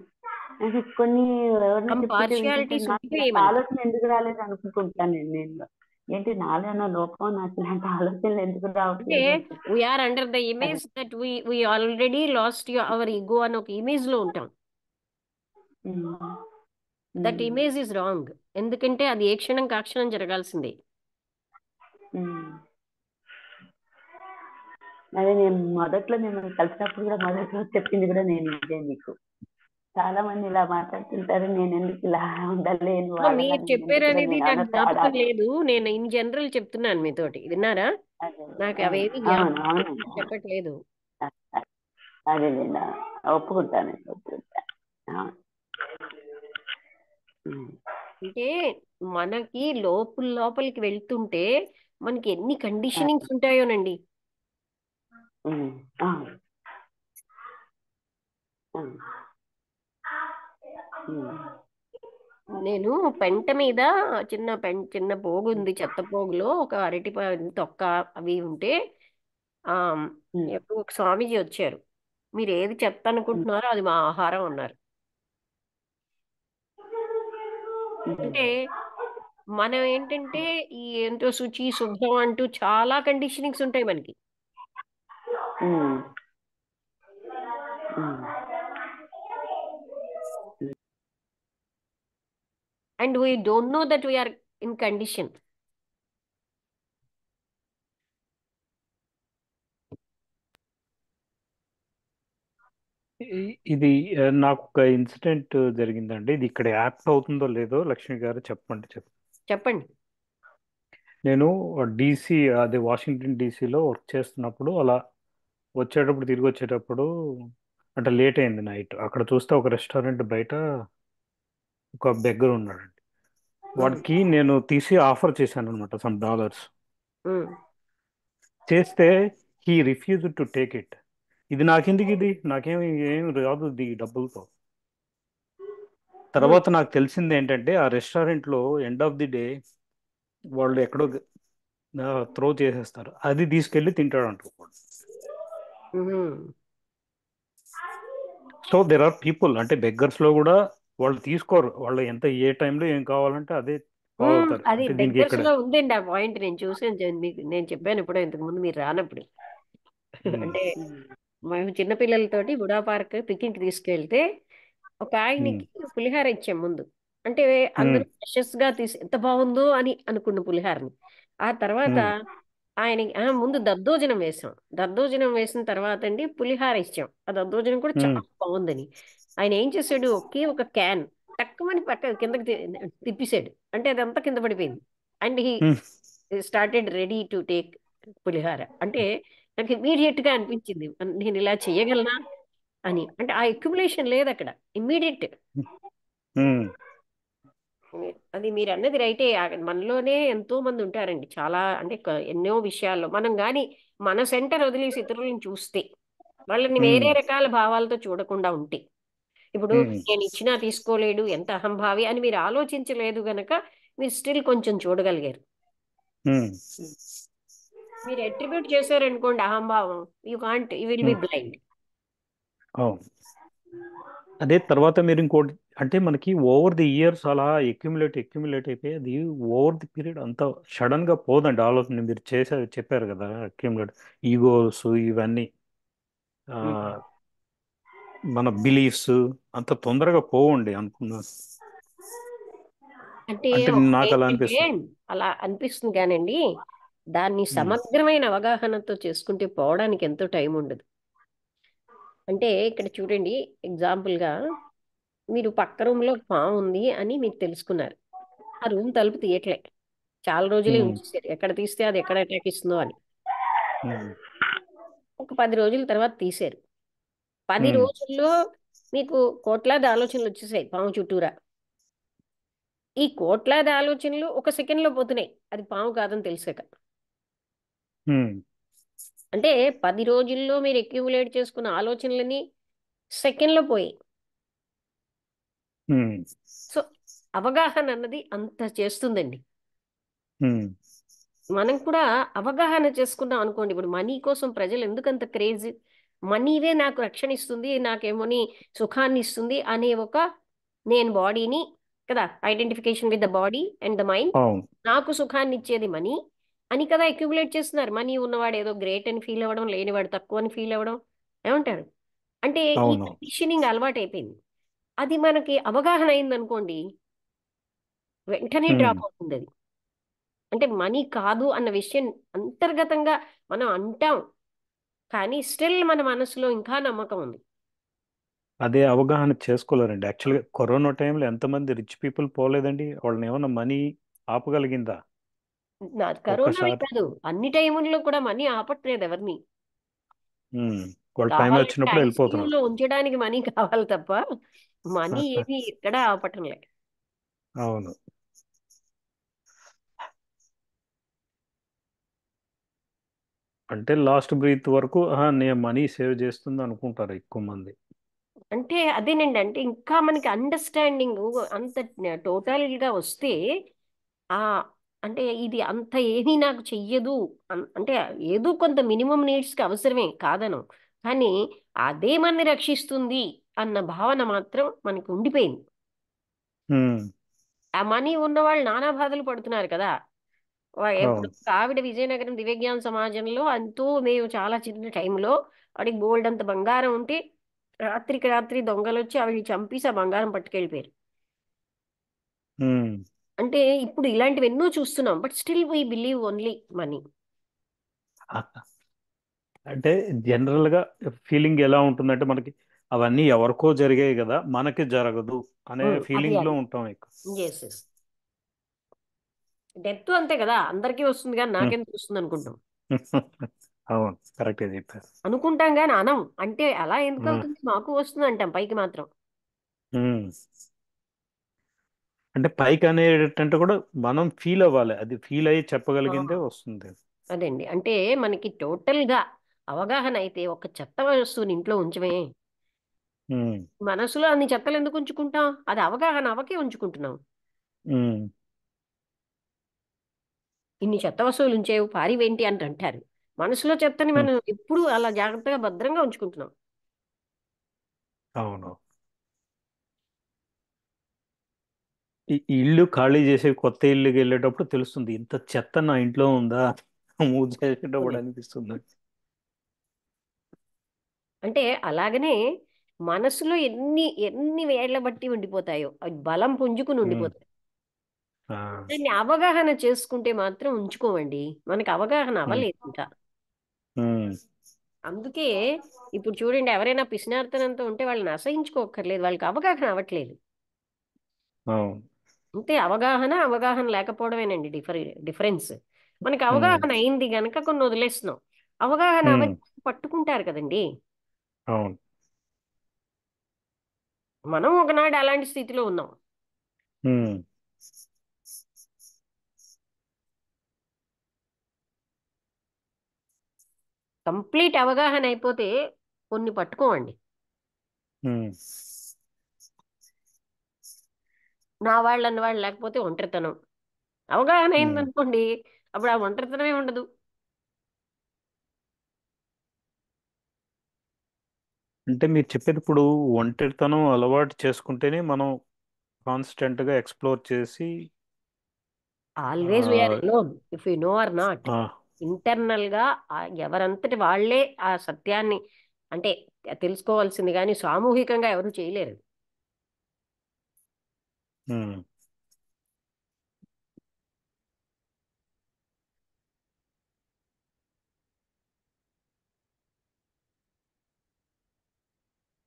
అది కొన్ని ఎవరైనా సమ్ చెప్తుంటే వింటుంటే పార్షియాలిటీస్ నాకు ఉండిపోయాయి ఇలాంటి మనకి. ఆలోచన ఎందుకు రాలేదు అనుకుంటాను నేను. ఏంటి నాలో ఏమన్నా లోపం, నాకు ఇలాంటి ఆలోచనలు ఎందుకు అంటే రావట్లేదు అనుకుంటా. వీఆర్ అండర్ ద అది image that we already lost our ego అని ఒక ఇమేజ్ లో ఉంటాం. Um, that um, image is wrong. ఎందుకంటే అది ఏ క్షణం కాక్షణం జరగాల్సిందే. ఉమ్. అదే నేను మొదట్లో మిమ్మల్ని కలిసినప్పుడు కూడా మొదట్లో చెప్పింది కూడా నేను ఇదే మీకు. చాలా మంది ఇలా మాట్లాడుతుంటారు, నేను ఎందుకు ఇలా ఉండలేను వాళ్ళలా, మీరు నేను ఎందుకు ఇలా, చెప్పారనేది నేను నాకు ఏమన్నా తేడా. జ్ఞాపకం లేదు. నేను ఇన్ జనరల్ చెప్తున్నాను మీతోటి, విన్నారా? అదే నాకు అవును, అవేవి అవును, జ్ఞాపకం అవును. చెప్పట్లేదు. అదే నేను ఒప్పుకుంటాను, ఒప్పుకుంటాను. అవును. ఉమ్, అంటే మనకి లోపలికి వెళ్తుంటే మనకి ఎన్ని కండిషనింగ్స్ ఉంటాయోనండి. ఉమ్, అవును, అవును. ఉమ్, నేను పెంట మీద చిన్న పోగు ఉంది, చెత్త పోగులో ఒక తొక్క అవి ఉంటే ఆ ఉమ్, ఎప్పుడు ఒక స్వామీజీ వచ్చారు. మీరు ఏది చెత్త ఉమ్, అనుకుంటున్నారో అది మా ఆహారం అన్నారు. అంటే మనం ఏంటంటే ఈ ఏంటో శుచి శుభ్రం అంటూ చాలా కండిషనింగ్స్ ఉంటాయి మనకి. Um, um, and we don't know that we are in condition. ఇది నాకు ఒక ఇన్సిడెంట్ జరిగిందండి. ఇది ఇక్కడ యాప్ట్ అవుతుందో లేదో లక్ష్మి గారు చెప్పండి. చెప్పండి. నేను డీసీ, అదే వాషింగ్టన్ డీసీలో వర్క్ చేస్తున్నప్పుడు అలా తిరిగి వచ్చేటప్పుడు అంటే లేట్ అయింది నైట్. అక్కడ చూస్తే ఒక రెస్టారెంట్ బయట ఒక బెగ్గర్ ఉన్నాడండి. ఉమ్, వాడికి నేను తీసి ఆఫర్ చేశాను అనమాట, $some. ఉమ్. చేస్తే he refuse to take it. ఇది నాకెందుకు, ఇది నాకేమి ఏం రాదు ఇది డబ్బులతో. తర్వాత నాకు తెలిసింది ఏంటంటే ఆ రెస్టారెంట్ లో ఎండ్ ఆఫ్ ది డే వాళ్ళు ఎక్కడో త్రో చేసేస్తారు, అది తీసుకెళ్లి తింటాడు అంటున్నాడు. సో దెర్ ఆర్ పీపుల్ అంటే బెగ్గర్స్ లో కూడా వాళ్ళు తీసుకోరు, వాళ్ళు ఎంత ఏ టైంలో ఏం కావాలంటే అదే ఫాలో అవుతారు. అది అంటే దీనికి బెగ్గర్స్ ఇక్కడ లో ఉందండి ఆ పాయింట్. నేను చూసాను, మీకు నేను చెప్పాను ఇప్పుడు ఇంతకు ముందు మీరు రానప్పుడు. అంటే మేము చిన్నపిల్లలతోటి బుడా పార్క్ పిక్నిక్ తీసుకెళ్తే ఒక ఆయనకి పులిహార ఇచ్చాం ముందు. అంటే అందరూ ఫ్రెషెస్ గా ఎంత బాగుందో అని అనుకున్న పులిహారని. ఆ తర్వాత ఆయనకి ముందు దద్దోజనం వేసాం. దద్దోజనం వేసిన తర్వాత అండి పులిహార ఇచ్చాం. ఆ దద్దోజనం కూడా చాలా బాగుందని ఆయన ఏం చేశాడు, ఒకే ఒక క్యాన్ టక్కుమని పక్క కిందకి తిప్పేశాడు. అంటే అదంతా కింద పడిపోయింది. And he started ready to take pulihora. అంటే నాకు ఇమీడియట్ గా అనిపించింది, నేను ఇలా చేయగలనా అని. అంటే ఆ ఎక్యుములేషన్ లేదు అక్కడ, ఇమ్మీడియట్. అది మీరు అన్నది రైటే. మనలోనే ఎంతో మంది ఉంటారండి, చాలా అంటే ఎన్నో విషయాల్లో మనం గాని మన సెంటర్ వదిలేసి ఇతరులను చూస్తే, వాళ్ళని వేరే రకాల భావాలతో చూడకుండా ఉంటే, ఇప్పుడు నేను ఇచ్చినా తీసుకోలేడు ఎంత అహంభావి అని మీరు ఆలోచించలేదు గనక మీరు స్టిల్ కొంచెం చూడగలిగారు. మీరు అట్రిబ్యూట్ చేశారనుకోండి అహంభావం, యూ విల్ బి బ్లైండ్. అదే తర్వాత మీరు ఇంకోటి అంటే మనకి ఓవర్ ది ఇయర్స్ అలా ఎక్యుములేట్ అయిపోయి అది ఓవర్ ది పీరియడ్ అంత సడన్ గా పోదండి ఆలోచన. మీరు చెప్పారు కదా అక్యుములేట్ ఈగోస్ ఇవన్నీ, ఆ, మన బిలీఫ్స్ అంత తొందరగా పోవండి అనుకున్నా. అంటే అంటే నాకు అలా ఏంటంటే అనిపిస్తుంది. అలా అనిపిస్తుంది కానండి, దాన్ని సమగ్రమైన అవగాహనతో చేసుకుంటే పోవడానికి ఎంతో టైం ఉండదు. అంటే ఇక్కడ చూడండి, ఎగ్జాంపుల్ గా మీరు పక్క రూమ్ లో పాము ఉంది అని మీరు తెలుసుకున్నారు. ఆ రూమ్ తలుపు తీయట్లే, చాలా రోజులే ఉంచేసారు, ఎక్కడ తీస్తే అది ఎక్కడ అటాక్ ఇస్తుందో అని. ఒక 10 రోజుల తర్వాత తీశారు. 10 రోజుల్లో మీకు కోట్లాది ఆలోచనలు వచ్చేసాయి పాము చుట్టూరా. ఈ కోట్లాది ఆలోచనలు ఒక సెకండ్ లో పోతున్నాయి, అది పాము కాదని తెలిసాక. అంటే 10 రోజుల్లో మీరు అక్యూములేట్ చేసుకున్న ఆలోచనలని సెకండ్ లో పోయి. సో అవగాహన అన్నది అంత చేస్తుందండి. మనం కూడా అవగాహన చేసుకున్నాం అనుకోండి. ఇప్పుడు మనీ కోసం ప్రజలు ఎందుకంత క్రేజ్, మనీవే నాకు రక్షణ ఇస్తుంది, నాకేమోని సుఖాన్ని ఇస్తుంది అనే ఒక, నేను బాడీని కదా, identification with the body and the mind, నాకు సుఖాన్ని ఇచ్చేది మనీ అని కదా అక్యుములేట్ చేస్తున్నారు. మనీ ఉన్నవాడు ఏదో గ్రేట్ అని ఫీల్ అవ్వడం, లేనివాడు తక్కువ అని ఫీల్ అవ్వడం, ఏమంటారు? అంటే ఈ అవును. కండిషనింగ్ అలవాటు అయిపోయింది. అది మనకి అవగాహన అయింది అనుకోండి, వెంటనే డ్రాప్ అవుతుంది అది. అంటే మనీ కాదు అన్న విషయం అంతర్గతంగా మనం అంటాం, కానీ స్టిల్ మన మనసులో ఇంకా నమ్మకం ఉంది. అదే అవగాహన చేసుకోలేరండి. యాక్చువల్గా కరోనా టైంలో ఎంతమంది రిచ్ పీపుల్ పోలేదండి, వాళ్ళని ఏమన్నా మనీ ఆపగలిగిందా? నాది కరోనానే ఒక్కసారి కాదు, అన్ని టైముల్లో కూడా మనీ ఆపట్లేదు ఎవరిని. వాళ్ళ టైం కావాలంటే వచ్చినప్పుడు వెళ్ళిపోతున్నారు. ఐసీయూలో ఉంచడానికి మనీ కావాలి తప్ప మనీ ఏది ఎక్కడ ఆపటం లేదు. అవును. అంటే లాస్ట్ బ్రీత్ వరకు నేను మనీ సేవ్ చేస్తుంది అనుకుంటారు ఎక్కువ మంది. అంటే అదేనండి, అంటే ఇంకా మనకి అండర్స్టాండింగ్ అంత టోటల్ గా వస్తే, ఆ అంటే ఇది అంత ఏమీ నాకు చెయ్యదు, అంటే ఏదో కొంత మినిమం నీడ్స్ కి అవసరమే కాదను, కానీ అదే మనని రక్షిస్తుంది అన్న భావన మాత్రం మనకి ఉండిపోయింది. ఆ మనీ ఉన్న వాళ్ళు నానా బాధలు పడుతున్నారు కదా. ఎప్పుడు అవును. ఒక ఆవిడ విజయనగరం దివ్యజ్ఞాన సమాజంలో అంతూ, మేము చాలా చిన్న టైంలో వాడికి బోల్డ్ అంత బంగారం ఉంటే రాత్రికి రాత్రి దొంగలు వచ్చి ఆవిడ చంపేసి ఆ బంగారం పట్టుకెళ్ళిపోయారు. అంటే ఇప్పుడు ఇలాంటివి ఎన్నో చూస్తున్నాం, but still we believe only money. అంటే జనరల్ గా ఫీలింగ్ ఎలా ఉంటుందంటే మనకి అవన్నీ ఎవరికో జరిగాయి కదా మనకి జరగదు అనే అది ఫీలింగ్ లో అది ఉంటాం ఎక్కువ. Yes yes. డెత్ అంతే కదా, అందరికీ వస్తుంది కానీ నాకెందుకు వస్తుంది అనుకుంటాం. అవును, కరెక్ట్గా చెప్పారు. అనుకుంటాం కానీ అనం, అంటే అలా ఎందుకు ఉమ్, అవుతుంది, మాకు వస్తుంది అంటాం పైకి మాత్రం. ఉమ్. అంటే పైకి అనేటంటే కూడా మనం ఫీల్ అవ్వాలి, అది ఫీల్ అయ్యి ఆ, చెప్పగలిగిందే వస్తుంది. అదండి, అంటే మనకి టోటల్ గా అవగాహన అయితే ఒక చెత్త వస్తువుని ఇంట్లో ఉంచమే. ఉమ్, మనసులో అన్ని చెత్తలు ఎందుకు ఉంచుకుంటాం? అది అవగాహన అవకే ఉంచుకుంటున్నాం. ఉమ్, ఇన్ని చెత్త వస్తువులు ఉంచేవు పారివేంటి అని అంటారు. మనసులో చెత్తని ఉమ్, మనం ఎప్పుడు అలా జాగ్రత్తగా భద్రంగా ఉంచుకుంటున్నాం. అవును. ఈ ఇల్లు ఖాళీ చేసే కొత్త ఇల్లుకి వెళ్ళేటప్పుడు తెలుస్తుంది ఇంత చెత్త నా ఇంట్లో ఉందా, మూవ్ చేసేటప్పుడు అవునండి. అనిపిస్తుంది. అంటే అలాగనే మనసులో ఎన్ని ఎన్ని వేళ్ల బట్టి ఉండిపోతాయో అవి బలం పుంజుకుని ఉమ్, ఉండిపోతాయి. ఆ, దాన్ని అవగాహన చేసుకుంటే మాత్రం ఉంచుకోమండి. మనకి అవగాహన ఉమ్, అవ్వలేదు ఇంకా. ఉమ్, అందుకే ఇప్పుడు చూడండి, ఎవరైనా పిసినారితనంతో ఉంటే వాళ్ళని అసహించుకోక్కర్లేదు, వాళ్ళకి అవగాహన అవ్వట్లేదు. అవును. అంతే, అవగాహన అవగాహన లేకపోవడమేనండి డిఫరెన్స్. మనకి ఉమ్, అవగాహన అయింది గనక కొన్ని వదిలేస్తున్నాం. అవగాహన ఉమ్, అవ పట్టుకుంటారు కదండి. అవును. మనం ఒకనాడు అలాంటి స్థితిలో ఉన్నాం. ఉమ్, కంప్లీట్ అవగాహన అయిపోతే కొన్ని పట్టుకోమండి. ఉమ్, నా వాళ్ళు అన్న వాళ్ళు లేకపోతే ఒంటరితనం. అవగాహన ఉమ్. అయిందనుకోండి, అప్పుడు ఆ ఒంటరితనమే ఉండదు. అంటే మీరు చెప్పేది ఇప్పుడు ఒంటరితనం అలవాటు చేసుకుంటేనే మనం కాన్స్టెంట్ గా ఎక్స్ప్లోర్ చేసి always we are ah, alone if you know or not. Ah, internal గా ఎవరంతటి వాళ్ళే ఆ సత్యాన్ని అంటే తెలుసుకోవాల్సింది, కానీ సామూహికంగా ఎవరు చేయలేరు. ఉమ్.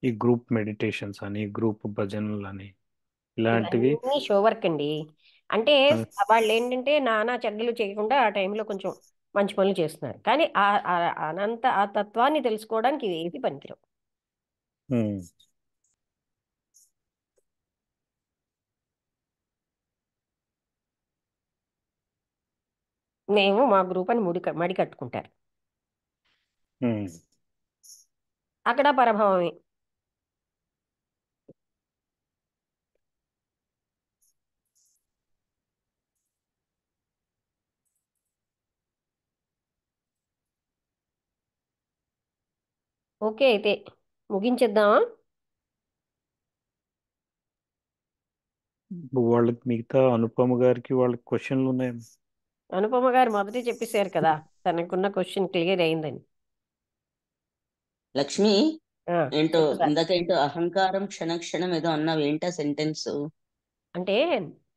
ఈ గ్రూప్ మెడిటేషన్స్ అని గ్రూప్ భజనలు అని ఇలాంటివి. ఇవన్నీ షో వర్క్ అండి. అంటే ఆ, వాళ్ళు ఏంటంటే నానా చెడ్డలు చేయకుండా ఆ టైంలో కొంచెం మంచి పనులు చేస్తున్నారు, కానీ ఆ తత్వాన్ని తెలుసుకోవడానికి ఇది ఏది పనికిరావు. ఉమ్, మేము మా గ్రూప్ అని మడి కట్టుకుంటారు. ఉమ్. అక్కడ పరభావమే. ఓకే, అయితే ముగించేద్దామా? వాళ్ళకి మిగతా అనుపమ గారికి వాళ్ళకి క్వశ్చన్లు ఉన్నాయి. అనుపమ గారు మొదటే చెప్పేశారు కదా, తనకున్న క్వశ్చన్ క్లియర్ అయిందని. లక్ష్మి, ఆ, ఏంటో చెప్పు సార్. ఇందాక ఏంటో అహంకారం క్షణ క్షణం ఏదో అన్నావు, ఏంటా సెంటెన్స్? అంటే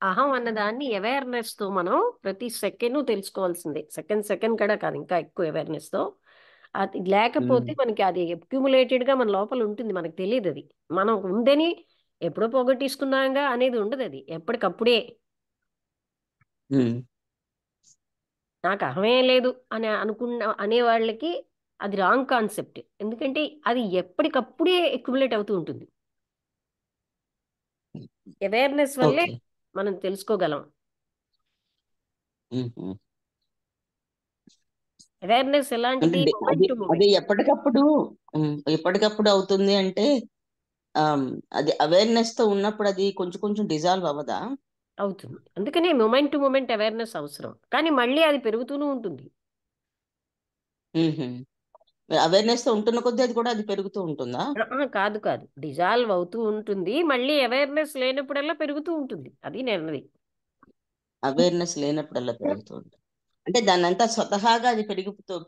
అహం అన్నదాన్ని అవేర్నెస్ తో మనం ప్రతి సెకండ్ తెలుసుకోవాల్సిందే. సెకండ్ సెకండ్ కూడా కాదు, ఇంకా ఎక్కువ అవేర్నెస్ తో. అది లేకపోతే మనకి అది అక్యుములేటెడ్ గా మన లోపల ఉంటుంది, మనకు తెలియదు అది. మనం ఉందని ఎప్పుడో పోగొట్టేసుకున్నాగా అనేది ఉండదు, అది ఎప్పటికప్పుడే. నాకు అహమే లేదు అని అనే వాళ్ళకి అది రాంగ్ కాన్సెప్ట్. ఎందుకంటే అది ఎప్పటికప్పుడే అక్యుములేట్ అవుతూ ఉంటుంది. అవేర్నెస్ వల్లే ఓకే. మనం తెలుసుకోగలం. అవేర్నెస్ అంటే ఎలాంటిది? అది మొమెంట్ టు అది మొమెంట్ ఎప్పటికప్పుడు అవుతుంది అంటే, అది అవేర్నెస్ తో ఉన్నప్పుడు అది కొంచెం కొంచెం డిజాల్వ్ అవ్వదా? అవుతుంది. అందుకనే మొమెంట్ టు మొమెంట్ అవేర్నెస్ అవసరం, కానీ మళ్ళీ అది పెరుగుతూనే ఉంటుంది. అవేర్నెస్ తో ఉంటున్న కొద్దీ అది కూడా అది పెరుగుతూ ఉంటుందా? కాదు కాదు, డిజాల్వ్ అవుతూ ఉంటుంది, మళ్ళీ అవేర్నెస్ లేనప్పుడల్లా పెరుగుతూ ఉంటుంది. అది నేనది. అవేర్నెస్ లేనప్పుడల్లా పెరుగుతూ ఉంటుంది అంటే దాని అంతా స్వతహాగా అది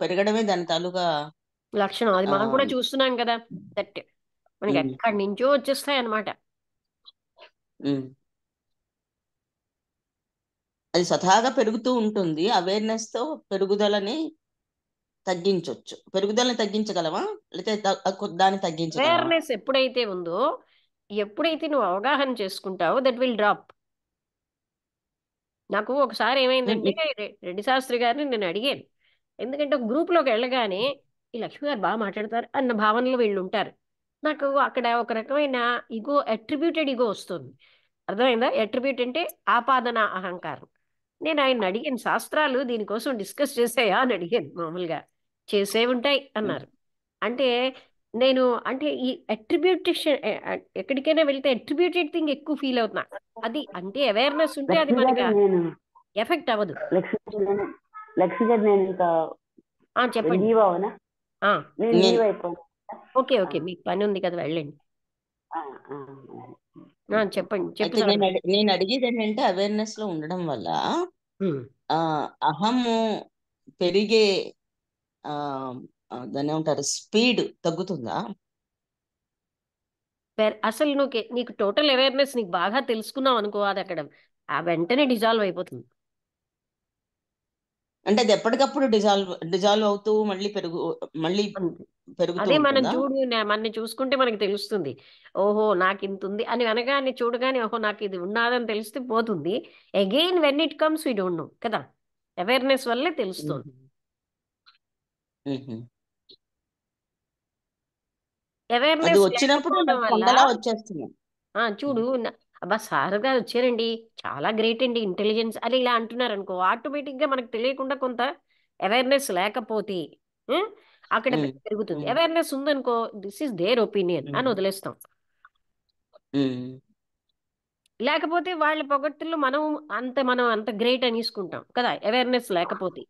పెరగడమే దాని తాలూకా. లక్షణం అది ఆ, మనం కూడా చూస్తున్నాం కదా. దట్ మనకి ఉమ్, ఎక్కడి నుంచో వచ్చేస్తాయి అన్నమాట. ఉమ్. అది స్వతహాగా పెరుగుతూ ఉంటుంది. అవేర్నెస్ తో పెరుగుదలని తగ్గించవచ్చు. పెరుగుదలని తగ్గించగలవా, లేకపోతే దాన్ని తగ్గించగలవా? అవేర్నెస్ ఎప్పుడైతే ఉందో, ఎప్పుడైతే నువ్వు అవగాహన చేసుకుంటావో దట్ విల్ డ్రాప్. నాకు ఒకసారి ఉమ్, ఏమైందంటే, ఉమ్, రెడ్డి శాస్త్రి గారిని నేను అడిగాను. ఎందుకంటే ఒక గ్రూప్లోకి వెళ్ళగానే ఈ లక్ష్మి గారు బాగా మాట్లాడతారు అన్న భావనలో వీళ్ళు ఉంటారు. నాకు అక్కడ ఒక రకమైన ఇగో, అట్రిబ్యూటెడ్ ఇగో వస్తుంది. అర్థమైందా? అట్రిబ్యూట్ అంటే ఆపాదన అహంకారం. నేను ఆయన అడిగాను, శాస్త్రాలు దీనికోసం డిస్కస్ చేసాయా అని అడిగాను. మామూలుగా చేసే ఉంటాయి ఉమ్, అన్నారు. అంటే నేను అంటే ఈ అట్రిబ్యూటేషన్ ఎక్కడికైనా వెళ్తే అట్రిబ్యూటెడ్ థింగ్ ఎక్కువ ఫీల్ అవుతున్నా. అది అంటే అవేర్నెస్ ఉంటే అది లక్ష్మి గారు మనకి నేను ఎఫెక్ట్ అవ్వదు. లక్ష్మి గారు నేను ఇంకా చెప్పండి. లీవ్ అవనా? నేను నేను లీవ్ అయిపోను. ఓకే మీకు పని ఉంది కదా, వెళ్ళండి. చెప్పండి, చెప్పు అయితే సార్. నేను అడిగేది ఏంటంటే అవేర్నెస్ లో ఉండడం వల్ల ఆ అహము పెరిగే ఆ దాన్ని ఏమంటారు, స్పీడ్ తగ్గుతుందా? అసలు నీకు టోటల్ అవేర్నెస్ నీకు బాగా తెలుసుకున్నావు అనుకో, అది అక్కడ వెంటనే డిజాల్వ్ అయిపోతుంది. అంటే అది ఎప్పటికప్పుడు డిజాల్వ్ అవుతూ మళ్ళీ అంతే. పెరుగుతూ అదే మనం ఉంటుందా? మనని చూసుకుంటే మనకి తెలుస్తుంది. ఓహో నాకు ఇంత ఉంది అని అనగానే చూడగానే ఓహో నాకు ఇది ఉన్నదని తెలిస్తే పోతుంది. Again when it comes we don't know కదా. అవేర్నెస్ వల్లే తెలుస్తుంది. మ్మ్. అది అవేర్నెస్ వచ్చినప్పుడు లేకపోవడం నాకు వల్ల కొండలా వచ్చేస్తుంది. చూడు అబ్బా సారుగా వచ్చారండి, చాలా గ్రేట్ అండి, ఇంటెలిజెన్స్ అని ఇలా అంటున్నారు అనుకో, ఆటోమేటిక్ గా మనకు తెలియకుండా కొంత అవేర్నెస్ లేకపోతే ఉం, అక్కడ మ్మ్. పెరుగుతుంది. మ్మ్. అవేర్నెస్ ఉందనుకో, దిస్ ఇస్ దేర్ ఒపీనియన్ అని మ్మ్. వదిలేస్తాం. మ్మ్. లేకపోతే వాళ్ళ పొగడ్తల్లో మనం అంత గ్రేట్ అని తీసుకుంటాం కదా, అవేర్నెస్ లేకపోతే.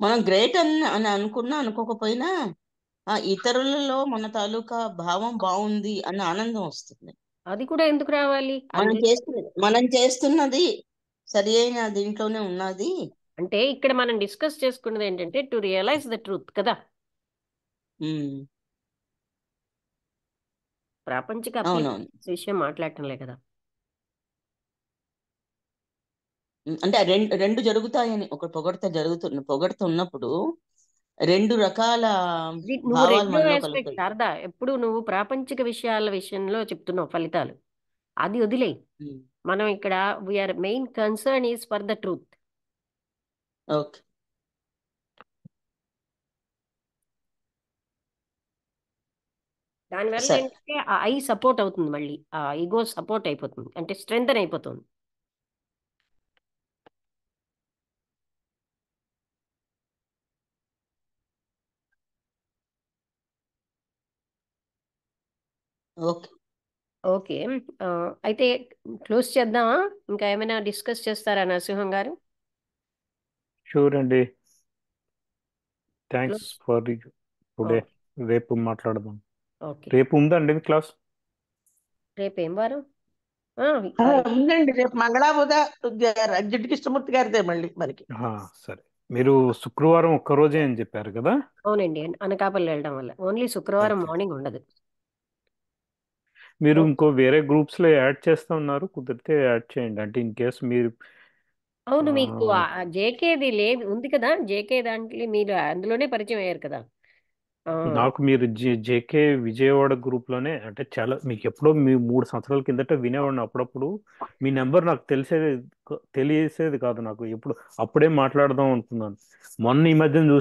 మనం గ్రేట్ అని అనుకున్నా అనుకోకపోయినా ఇతరులలో మన తాలూకా భావం బాగుంది అన్న ఆనందం వస్తుంది. అది కూడా ఎందుకు రావాలి? మనం చేస్తున్నది సరి అయిన దీంట్లోనే ఉన్నది. అంటే ఇక్కడ మనం డిస్కస్ చేసుకున్నది ఏంటంటే టు రియలైజ్ ద ట్రూత్ కదా. మ్మ్. ప్రాపంచిక అవునవును. విషయం మాట్లాడటంలే కదా. అంటే రెండు జరుగుతాయని, ఒక పొగడ్తున్నప్పుడు రెండు రకాల నువ్వు భావాలు రెండో మనలో ఆస్పెక్ట్ కలుగుతాయి. శారదా, ఎప్పుడు నువ్వు ప్రాపంచిక విషయాల విషయంలో చెప్తున్నావు ఫలితాలు, అది వదిలేయి. మ్మ్. మనం ఇక్కడ we are main concern is for the truth. Okay. దానివల్ల సరే. ఏంటంటే ఆ ఐ సపోర్ట్ అవుతుంది, మళ్ళీ ఆ ఈగో సపోర్ట్ అయిపోతుంది, అంటే స్ట్రెంగ్తన్ అయిపోతుంది. ఓకే. ఓకే. అయితే క్లోజ్ చేద్దామా? ఇంకా ఏమైనా డిస్కస్ చేస్తారా నరసింహం గారు? షూర్ అండి. Thanks close. For today. Okay. రేపు మాట్లాడదాం. ఓకే. రేపు ఉందండి క్లాస్? రేపు ఏం వారం? ఉందండి, రేపు మంగళాబుధ జిడ్డు కృష్ణమూర్తి గారిదే మళ్ళీ మనకి. సరే. మీరు శుక్రవారం ఒక్కరోజే అని చెప్పారు కదా? అవునండి, అనకాపల్లి వెళ్ళడం వల్ల ఓన్లీ శుక్రవారం ఓకే. మార్నింగ్ ఉండదు. మీరు ఓకే. ఇంకో వేరే గ్రూప్స్ లో యాడ్ చేస్తా ఉన్నారు, కుదిరితే యాడ్ చేయండి. అంటే ఇన్ కేస్ మీరు అవును, మీకు ఆ, జేకేది లేదు ఉంది కదా, జేకే దాంట్లో మీరు అందులోనే పరిచయం అయ్యారు కదా. ఆ, నాకు మీరు జేకే విజయవాడ గ్రూప్ లోనే, అంటే చాలా మీకు ఎప్పుడో మీ 3 సంవత్సరాల కిందట వినేవాడిని అప్పుడప్పుడు. మీ నెంబర్ నాకు తెలిసేది కాదు నాకు ఎప్పుడు. అప్పుడే మాట్లాడదాం అనుకున్నాను. మొన్న ఈ మధ్యన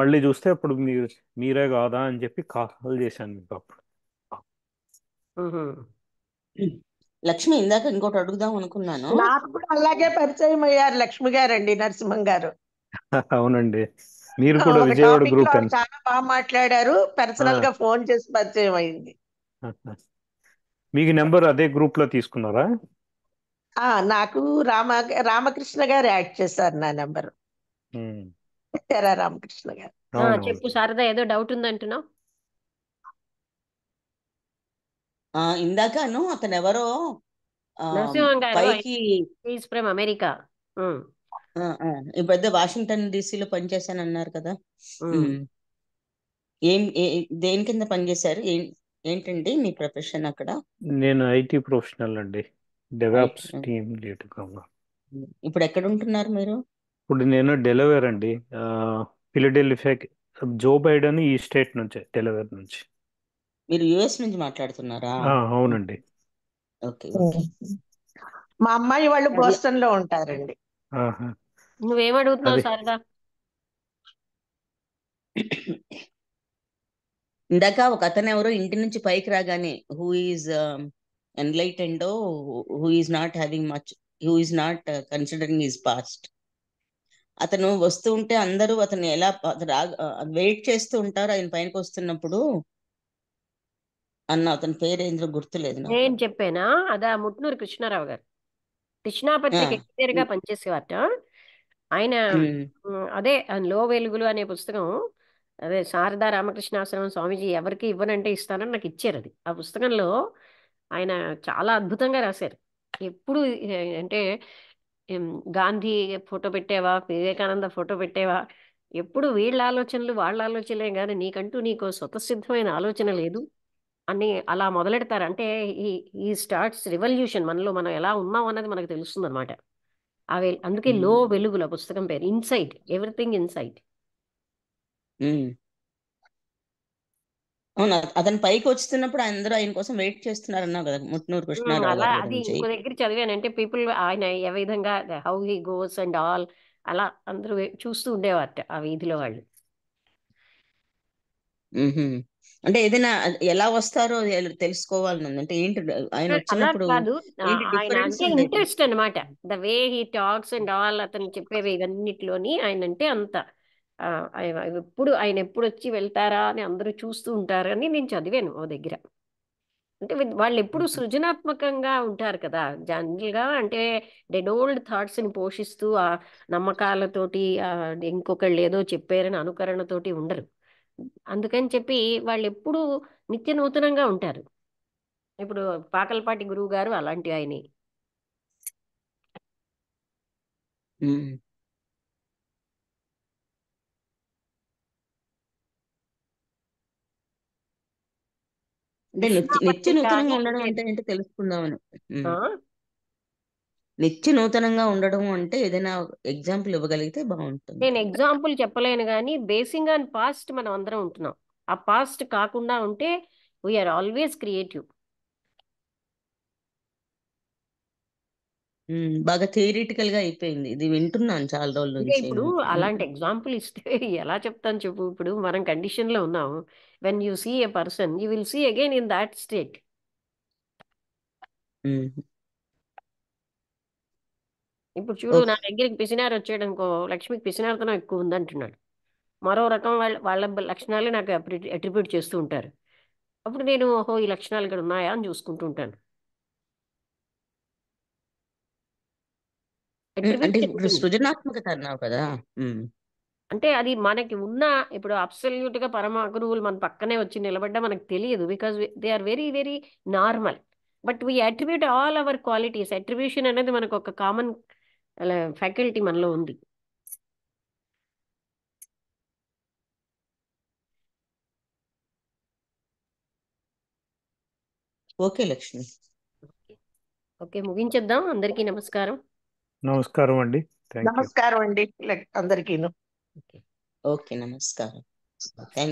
మళ్ళీ చూస్తే అప్పుడు మీరే కాదా అని చెప్పి కాల్ చేశాను మీకు అప్పుడు. మ్హూ. లక్ష్మి, ఇందాక ఇంకోటి అడుగుదాం అనుకున్నాను. నాకు కూడా అలాగే పరిచయం అయ్యారు లక్ష్మి గారండి, నరసింహం గారు. అవునండి, మీరు కూడా ఒక విజయవాడ టాపిక్ లో గ్రూప్ ఆవిడ చాలా బాగా మాట్లాడారు, పర్సనల్ గా ఫోన్ చేసి పరిచయం అయింది. మీకు నెంబర్ అదే గ్రూప్ లో తీసుకున్నారా? నాకు రామకృష్ణ గారు యాడ్ చేశారు నా నెంబర్. ఉమ్. తెరా రామకృష్ణ గారు. అవునవును. చెప్పు శారదా, ఏదో డౌట్ ఉందంటున్నావు. ఇందాకను అతను ఎవరో నరసింహం గారు పైకి ఈజ్ ఫ్రమ్ అమెరికా. ఈ పెద్ద వాషింగ్టన్ డీసీలో పనిచేశాను అన్నారు కదా. దేని కింద పనిచేశారు? ఏంటండి మీ ప్రొఫెషన్ అక్కడ? నేను ఐటీ ప్రొఫెషనల్ అండి, డెవాప్స్ టీమ్ లీడ్గా ఉన్నా. ఇప్పుడు ఎక్కడ ఉంటున్నారు మీరు? ఇప్పుడు నేను డెలవేర్ అండి, ఫిలడెల్ఫియా. జో బైడెన్ ఈ స్టేట్ నుంచే, డెలవేర్ నుంచి. మీరు యుఎస్ నుంచి మాట్లాడుతున్నారా? అవునండి. ఓకే. మా అమ్మాయి వాళ్ళు బోస్టన్ లో ఉంటారండి. ఆహా. నువ్వేమడుగుతున్నావు అదే శారదా? ఇందాక ఒక అతను ఎవరో ఇంటి నుంచి పైకి రాగానే హూ ఈజ్ ఎన్లైటెండో, who is not having much, who is not considering his past అతను వస్తూ ఉంటే అందరూ అతను ఎలా వెయిట్ చేస్తూ ఉంటారు ఆయన పైనకి వస్తున్నప్పుడు అన్న, అతని పేరేంద్ర గుర్తులేదు నాకు. నేను చెప్పానా అదా ముట్నూరు కృష్ణారావు గారు కృష్ణాపత్రిక ఆ, ఎడిటర్గా పనిచేసేవారట ఆయన. ఉమ్, అదే లో వెలుగులు అనే పుస్తకం, అదే శారదా రామకృష్ణాశ్రమం స్వామీజీ ఎవరికి ఇవ్వనంటే ఇస్తానని నాకు ఇచ్చారు. అది ఆ పుస్తకంలో ఆయన చాలా అద్భుతంగా రాశారు. ఎప్పుడు అంటే ఏం, గాంధీ ఫోటో పెట్టావా, వివేకానంద ఫోటో పెట్టావా, ఎప్పుడు వీళ్ళ ఆలోచనలు వాళ్ళ ఆలోచనలే కానీ నీకంటూ నీకు స్వతసిద్ధమైన ఆలోచన లేదు అని అలా మొదలెడతారు. అంటే ఈ ఈ స్టార్ట్స్ రివల్యూషన్, మనలో మనం ఎలా ఉన్నాం అన్నది మనకు తెలుస్తుంది అనమాట. అందుకే లో వెలుగుల పుస్తకం పేరు ఇన్సైట్, ఎవ్రీథింగ్ ఇన్సైట్. ఉమ్. అవును, అతను పైకి వస్తున్నప్పుడు అందరూ ఆయన కోసం వెయిట్ చేస్తున్నారు అన్నావు కదా, ముట్నూరు కృష్ణారావు అలా గారి అది గురించి. ఇంకో దగ్గర చదివాను. అంటే పీపుల్ ఆయన ఏ విధంగా how he goes and all అలా అందరూ చూస్తూ ఉండేవారట ఆ వీధిలో వాళ్ళు. ఉహుం. అంటే ఏదైనా ఎలా వస్తారో తెలుసుకోవాలని ఉంది. అంటే ఏంటి ఆయన అలా వచ్చినప్పుడు కాదు, ఏంటి ఆయన డిఫరెన్స్ అంటే ఉండేది? ఇంట్రెస్ట్ అన్నమాట. The way he talks and all, అతను చెప్పేవి ఇవన్నిట్లోని ఆయన అంటే అంత ఆయన ఎప్పుడు వచ్చి వెళ్తారా అని అందరూ చూస్తూ ఉంటారని నేను చదివాను ఓ దగ్గర. అంటే వాళ్ళు ఎప్పుడు సృజనాత్మకంగా ఉంటారు కదా జనరల్గా. అంటే డెడ్ ఓల్డ్ థాట్స్ని పోషిస్తూ ఆ నమ్మకాలతోటి ఇంకొకళ్ళు ఏదో చెప్పారని అనుకరణతోటి ఉండరు. అందుకని చెప్పి వాళ్ళు ఎప్పుడూ నిత్య నూతనంగా ఉంటారు. ఇప్పుడు పాకలపాటి గురువు గారు అలాంటి ఆయనే. ఉమ్. అంటే నిత్య కృష్ణాపత్రిక అని నూతనంగా ఉండడం ఉండేది. అంటే ఏంటో తెలుసుకుందామని. ఆ? నిత్య నూతనంగా ఉండడం అంటే ఏదైనా ఎగ్జాంపుల్ ఇవ్వగలిగితే బాగుంటుంది. నేను ఎగ్జాంపుల్ చెప్పలేను కానీ బేసింగ్ ఆన్ పాస్ట్ మనం అందరం ఉంటున్నాం. ఆ పాస్ట్ కాకుండా ఉంటే వీఆర్ ఆల్వేస్ క్రియేటివ్. బాగా థియరిటికల్ గా అయిపోయింది. ఇది వింటున్నాను చాలా రోజుల అంటే నుంచి. ఇప్పుడు అలాంటి ఎగ్జాంపుల్ ఇస్తే ఎలా చెప్తాను చెప్పు. ఇప్పుడు మనం కండిషన్ లో ఉన్నాం. When you see a person you will see again in that state. Um. ఇప్పుడు చూడు, నా ఓకే. దగ్గరికి పిసినారు వచ్చాడు అనుకో, లక్ష్మికి పిసినారితనం ఎక్కువ ఉంది అంటున్నాడు. మరో రకం వాళ్ళ లక్షణాలే నాకు అట్రిబ్యూట్ చేస్తూ ఉంటారు. అప్పుడు నేను ఓహో ఈ లక్షణాలు ఇక్కడ ఉన్నాయా అని చూసుకుంటూ ఉంటాను. అంటే అట్రిబ్యూట్ ఇప్పుడు ఉంటుంది. సృజనాత్మకత అన్నావు కదా. ఉమ్. అంటే అది మనకి ఉన్న, ఇప్పుడు అబ్సల్యూట్ గా పరమ గురువులు మన పక్కనే వచ్చి నిలబడ్డా మనకు తెలియదు. Because they are very very normal. But we attribute all our qualities. Attribution అనేది మనకు ఒక కామన్ ఫ్యాకల్టీ మనలో ఉంది. ఓకే లక్ష్మి. ఓకే, ముగించేద్దాం. అందరికీ నమస్కారం. నమస్కారం అండి. Thank you. నమస్కారం అండి అందరికీను. ఓకే. ఓకే, నమస్కారం. థ్యాంక్